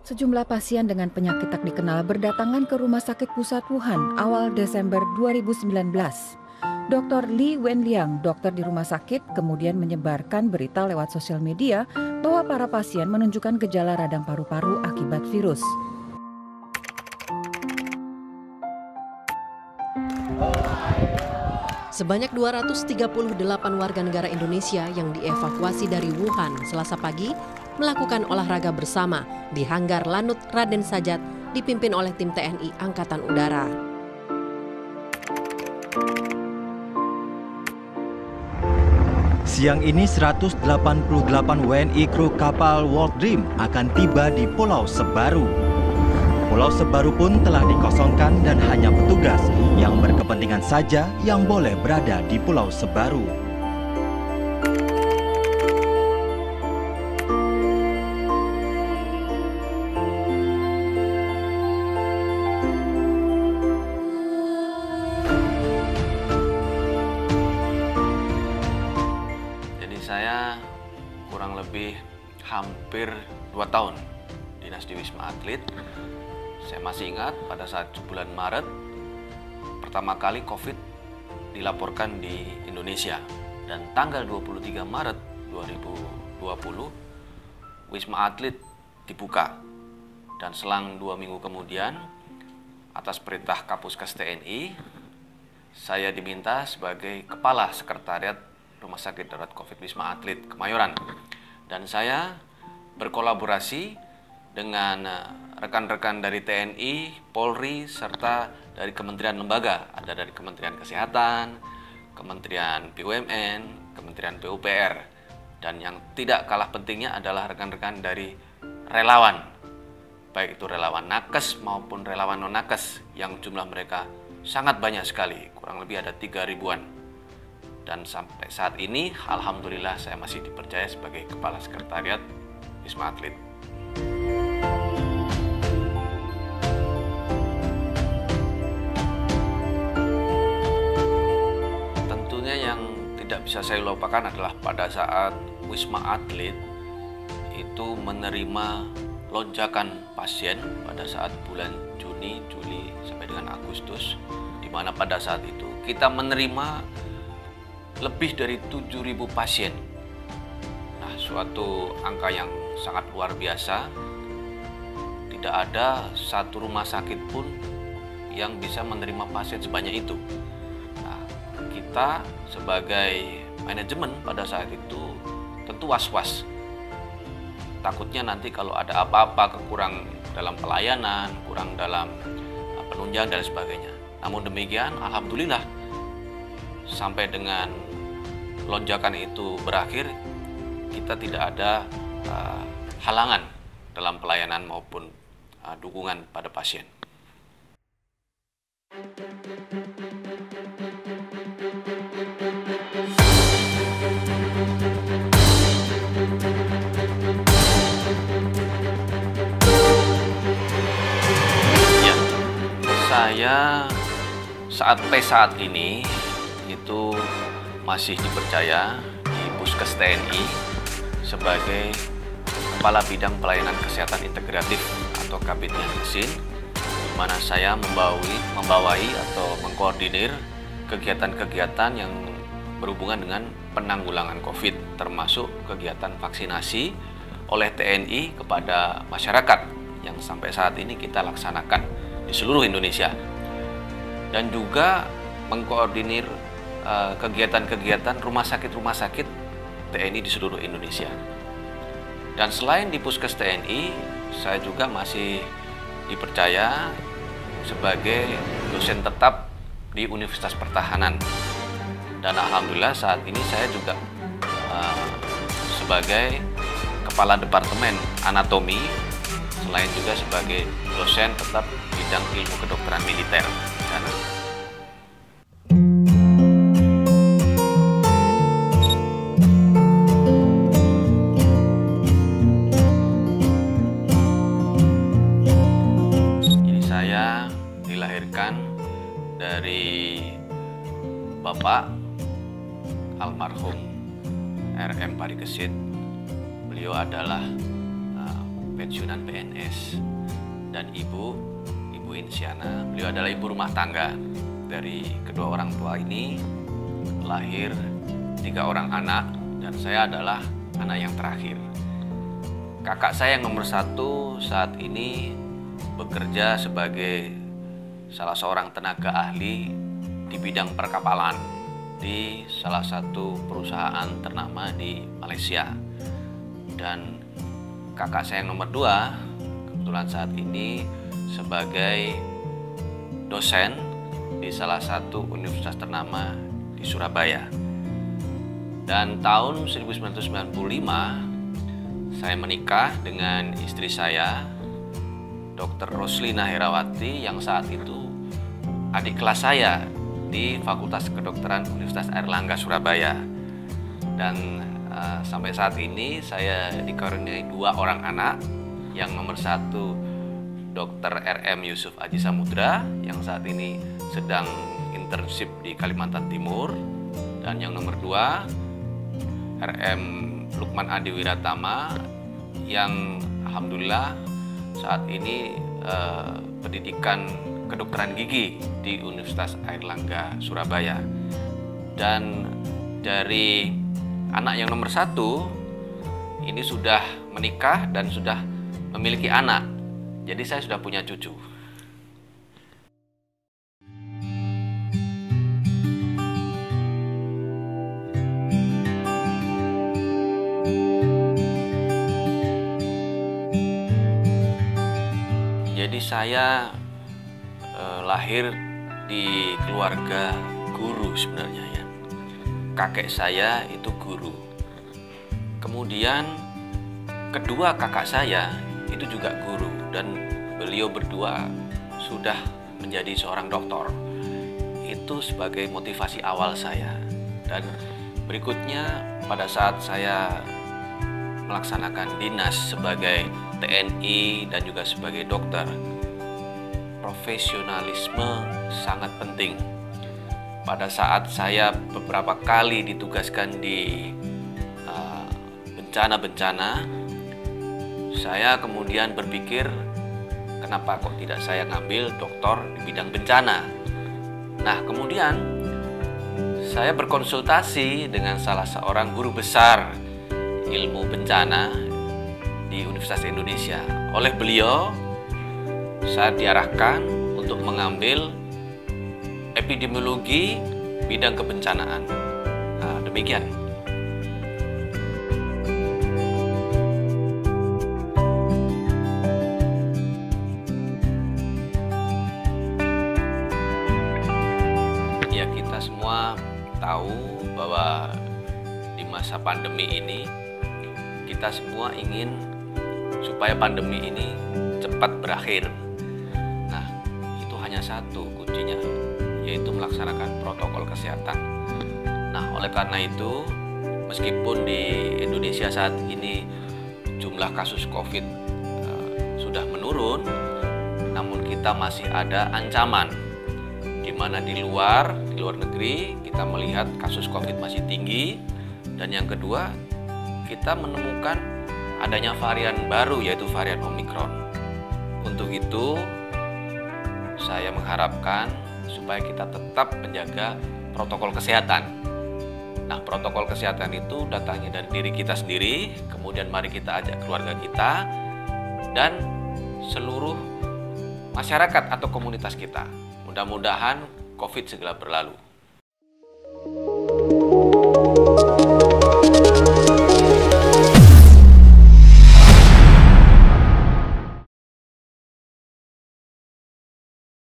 Sejumlah pasien dengan penyakit tak dikenal berdatangan ke Rumah Sakit Pusat Wuhan awal Desember 2019. Dr. Li Wenliang, dokter di rumah sakit, kemudian menyebarkan berita lewat sosial media bahwa para pasien menunjukkan gejala radang paru-paru akibat virus. Sebanyak 238 warga negara Indonesia yang dievakuasi dari Wuhan Selasa pagi melakukan olahraga bersama di Hanggar Lanut Raden Sajat dipimpin oleh tim TNI Angkatan Udara. Siang ini 188 WNI kru kapal World Dream akan tiba di Pulau Sebaru. Pulau Sebaru pun telah dikosongkan dan hanya petugas yang berkepentingan saja yang boleh berada di Pulau Sebaru. Jadi saya kurang lebih hampir 2 tahun dinas di Wisma Atlet. Saya masih ingat pada saat bulan Maret pertama kali COVID dilaporkan di Indonesia, dan tanggal 23 Maret 2020 Wisma Atlet dibuka, dan selang 2 minggu kemudian atas perintah Kapuskes TNI saya diminta sebagai Kepala Sekretariat Rumah Sakit Darurat COVID Wisma Atlet Kemayoran, dan saya berkolaborasi dengan rekan-rekan dari TNI, Polri, serta dari kementerian lembaga. Ada dari Kementerian Kesehatan, Kementerian BUMN, Kementerian PUPR, dan yang tidak kalah pentingnya adalah rekan-rekan dari relawan, baik itu relawan nakes maupun relawan non-nakes, yang jumlah mereka sangat banyak sekali, kurang lebih ada 3 ribuan. Dan sampai saat ini, alhamdulillah saya masih dipercaya sebagai Kepala Sekretariat Wisma Atlet. Yang tidak bisa saya lupakan adalah pada saat Wisma Atlet itu menerima lonjakan pasien pada saat bulan Juni, Juli sampai dengan Agustus, di mana pada saat itu kita menerima lebih dari 7.000 pasien. Nah, suatu angka yang sangat luar biasa. Tidak ada satu rumah sakit pun yang bisa menerima pasien sebanyak itu. Kita sebagai manajemen pada saat itu tentu was-was. Takutnya nanti kalau ada apa-apa, kekurang dalam pelayanan, kurang dalam penunjang dan sebagainya. Namun demikian, alhamdulillah sampai dengan lonjakan itu berakhir, kita tidak ada halangan dalam pelayanan maupun dukungan pada pasien. Saya saat ini itu masih dipercaya di Puskes TNI sebagai Kepala Bidang Pelayanan Kesehatan Integratif atau Kabinetsin, di mana saya membawai atau mengkoordinir kegiatan-kegiatan yang berhubungan dengan penanggulangan COVID, termasuk kegiatan vaksinasi oleh TNI kepada masyarakat yang sampai saat ini kita laksanakan di seluruh Indonesia, dan juga mengkoordinir kegiatan-kegiatan rumah sakit TNI di seluruh Indonesia. Dan selain di Puskes TNI, saya juga masih dipercaya sebagai dosen tetap di Universitas Pertahanan, dan alhamdulillah saat ini saya juga sebagai Kepala Departemen Anatomi, selain juga sebagai dosen tetap bidang ilmu kedokteran militer. Jadi saya dilahirkan dari Bapak almarhum RM Parikesit. Beliau adalah pensiunan PNS. Dan ibu Insiana, beliau adalah ibu rumah tangga. Dari kedua orang tua ini lahir 3 orang anak dan saya adalah anak yang terakhir. Kakak saya yang nomor 1 saat ini bekerja sebagai salah seorang tenaga ahli di bidang perkapalan di salah satu perusahaan ternama di Malaysia. Dan kakak saya yang nomor 2 kebetulan saat ini sebagai dosen di salah satu universitas ternama di Surabaya. Dan tahun 1995 saya menikah dengan istri saya, Dr. Roslina Herawati, yang saat itu adik kelas saya di Fakultas Kedokteran Universitas Airlangga Surabaya. Dan sampai saat ini saya dikaruniai 2 orang anak, yang nomor 1 Dr. RM Yusuf Aji Samudra yang saat ini sedang internship di Kalimantan Timur, dan yang nomor 2 RM Lukman Adi Wiratama yang alhamdulillah saat ini pendidikan kedokteran gigi di Universitas Airlangga Surabaya. Dan dari anak yang nomor 1 ini sudah menikah dan sudah memiliki anak. Jadi saya sudah punya cucu. Jadi saya lahir di keluarga guru sebenarnya ya. Kakek saya itu guru. Kemudian kedua kakak saya itu juga guru dan beliau berdua sudah menjadi seorang doktor. Itu sebagai motivasi awal saya. Dan berikutnya pada saat saya melaksanakan dinas sebagai TNI dan juga sebagai dokter, profesionalisme sangat penting. Pada saat saya beberapa kali ditugaskan di bencana-bencana, saya kemudian berpikir, kenapa kok tidak saya ngambil doktor di bidang bencana? Nah, kemudian saya berkonsultasi dengan salah seorang guru besar ilmu bencana di Universitas Indonesia. Oleh beliau, saya diarahkan untuk mengambil epidemiologi bidang kebencanaan. Nah, demikian. Ya, kita semua tahu bahwa di masa pandemi ini kita semua ingin supaya pandemi ini cepat berakhir. Nah, itu hanya satu kuncinya, yaitu melaksanakan protokol kesehatan. Nah, oleh karena itu, meskipun di Indonesia saat ini jumlah kasus COVID sudah menurun, namun kita masih ada ancaman di mana di luar negeri kita melihat kasus COVID masih tinggi, dan yang kedua kita menemukan adanya varian baru yaitu varian Omikron. Untuk itu saya mengharapkan supaya kita tetap menjaga protokol kesehatan. Nah, protokol kesehatan itu datangnya dari diri kita sendiri, kemudian mari kita ajak keluarga kita dan seluruh masyarakat atau komunitas kita. Mudah-mudahan COVID segera berlalu.